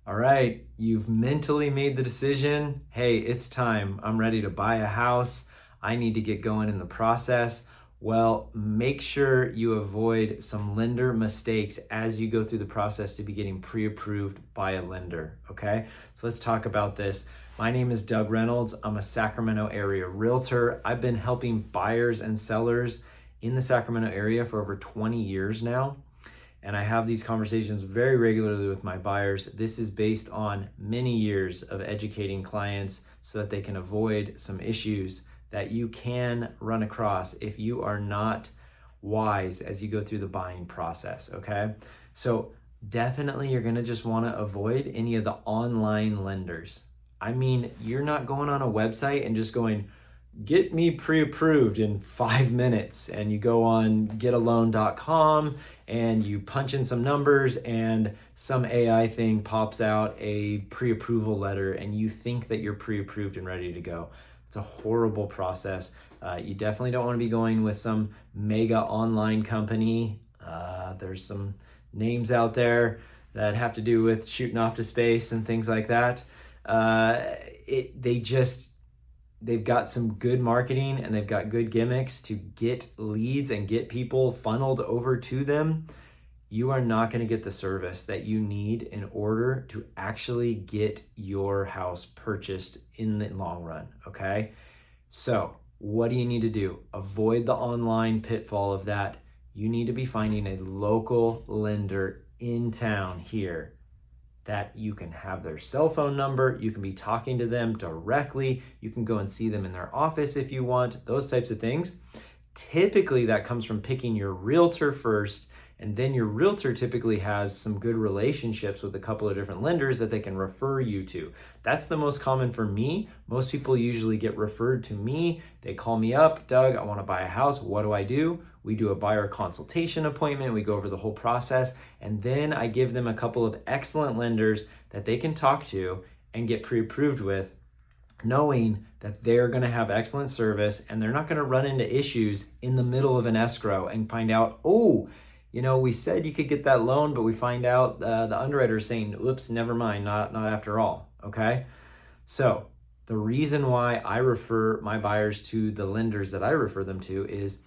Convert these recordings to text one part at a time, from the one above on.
All right, you've mentally made the decision. Hey, it's time. I'm ready to buy a house. I need to get going in the process. Well, make sure you avoid some lender mistakes as you go through the process to be getting pre-approved by a lender, okay? So let's talk about this. My name is Doug Reynolds. I'm a Sacramento area realtor. I've been helping buyers and sellers in the Sacramento area for over 20 years now. And I have these conversations very regularly with my buyers. This is based on many years of educating clients so that they can avoid some issues that you can run across if you are not wise as you go through the buying process, okay? So definitely you're gonna just wanna avoid any of the online lenders. I mean, you're not going on a website and just going, get me pre-approved in 5 minutes, and you go on getalone.com and you punch in some numbers and some AI thing pops out a pre-approval letter and you think that you're pre-approved and ready to go. It's a horrible process. You definitely don't want to be going with some mega online company. There's some names out there that have to do with shooting off to space and things like that. They've got some good marketing and they've got good gimmicks to get leads and get people funneled over to them. You are not going to get the service that you need in order to actually get your house purchased in the long run, okay? So what do you need to do? Avoid the online pitfall of that. You need to be finding a local lender in town here that you can have their cell phone number, you can be talking to them directly, you can go and see them in their office if you want, those types of things. Typically that comes from picking your realtor first, and then your realtor typically has some good relationships with a couple of different lenders that they can refer you to. That's the most common for me. Most people usually get referred to me. They call me up, Doug, I want to buy a house. What do? We do a buyer consultation appointment. We go over the whole process. And then I give them a couple of excellent lenders that they can talk to and get pre-approved with, knowing that they're going to have excellent service and they're not going to run into issues in the middle of an escrow and find out, oh, we said you could get that loan, but we find out the underwriter is saying, oops, never mind, not after all, okay? So the reason why I refer my buyers to the lenders that I refer them to is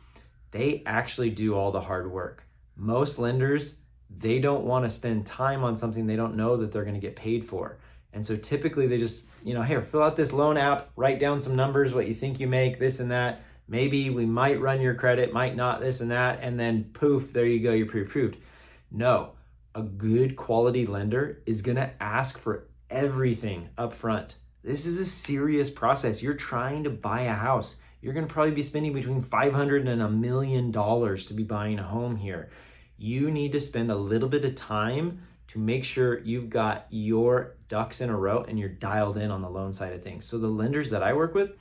they actually do all the hard work. Most lenders, they don't want to spend time on something they don't know that they're going to get paid for. And so typically they just, here, fill out this loan app, write down some numbers, what you think you make, this and that. Maybe we might run your credit, might not, this and that, and then poof, there you go, you're pre-approved. No, a good quality lender is gonna ask for everything up front. This is a serious process. You're trying to buy a house. You're gonna probably be spending between $500 and $1 million to be buying a home here. You need to spend a little bit of time to make sure you've got your ducks in a row and you're dialed in on the loan side of things. So the lenders that I work with,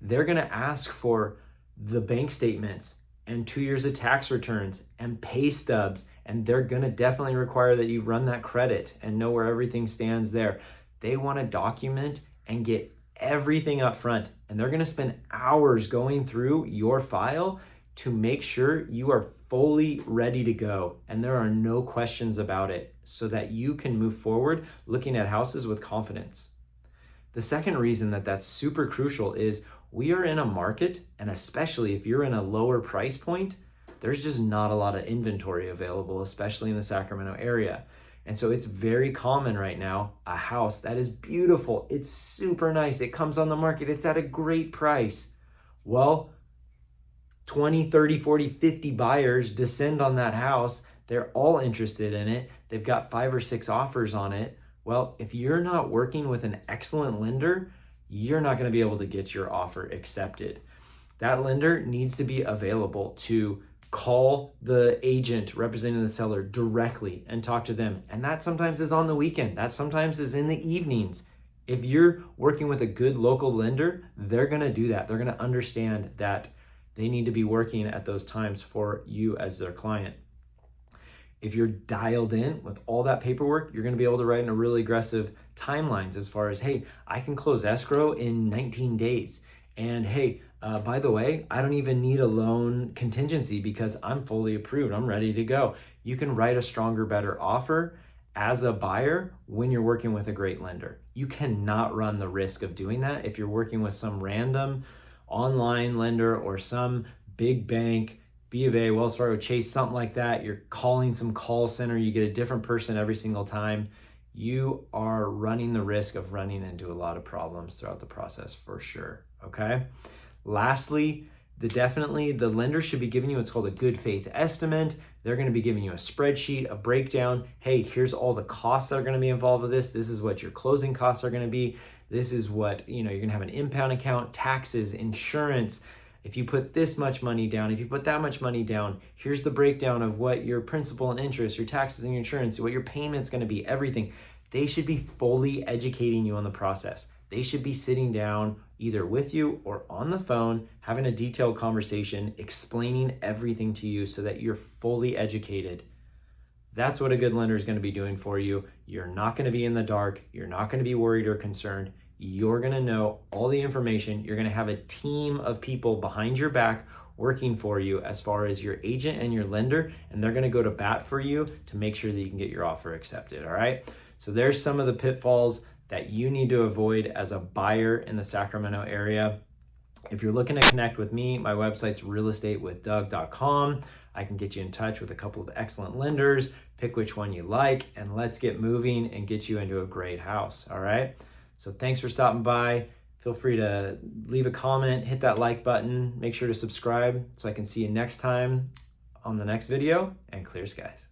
they're gonna ask for the bank statements and 2 years of tax returns and pay stubs, and they're gonna definitely require that you run that credit and know where everything stands there. They wanna document and get everything up front, and they're gonna spend hours going through your file to make sure you are fully ready to go and there are no questions about it, so that you can move forward looking at houses with confidence. The second reason that that's super crucial is we are in a market, and especially if you're in a lower price point, there's just not a lot of inventory available, especially in the Sacramento area. And so it's very common right now, a house that is beautiful, it's super nice, it comes on the market, it's at a great price. Well, 20, 30, 40, 50 buyers descend on that house. They're all interested in it. They've got 5 or 6 offers on it. Well, if you're not working with an excellent lender, you're not going to be able to get your offer accepted. That lender needs to be available to call the agent representing the seller directly and talk to them. And that sometimes is on the weekend. That sometimes is in the evenings. If you're working with a good local lender, they're going to do that. They're going to understand that they need to be working at those times for you as their client. If you're dialed in with all that paperwork, you're going to be able to write in a really aggressive timelines as far as, hey, I can close escrow in 19 days. And hey, by the way, I don't even need a loan contingency because I'm fully approved. I'm ready to go. You can write a stronger, better offer as a buyer when you're working with a great lender. You cannot run the risk of doing that if you're working with some random online lender or some big bank, B of A, Wells Fargo, Chase, something like that. You're calling some call center, you get a different person every single time. You are running the risk of running into a lot of problems throughout the process for sure, okay? Lastly, the lender should be giving you what's called a good faith estimate. They're going to be giving you a spreadsheet, a breakdown. Hey, here's all the costs that are going to be involved with this. This is what your closing costs are going to be. This is what, you're going to have an impound account, taxes, insurance. If you put this much money down, if you put that much money down, here's the breakdown of what your principal and interest, your taxes and your insurance, what your payment's going to be, everything. They should be fully educating you on the process. They should be sitting down either with you or on the phone, having a detailed conversation, explaining everything to you so that you're fully educated. That's what a good lender is going to be doing for you. You're not going to be in the dark. You're not going to be worried or concerned. You're going to know all the information. You're going to have a team of people behind your back working for you as far as your agent and your lender, and they're going to go to bat for you to make sure that you can get your offer accepted, all right? So there's some of the pitfalls that you need to avoid as a buyer in the Sacramento area. If you're looking to connect with me, my website's realestatewithdoug.com. I can get you in touch with a couple of excellent lenders, pick which one you like, and let's get moving and get you into a great house, all right? So thanks for stopping by. Feel free to leave a comment, hit that like button, make sure to subscribe so I can see you next time on the next video, and clear skies.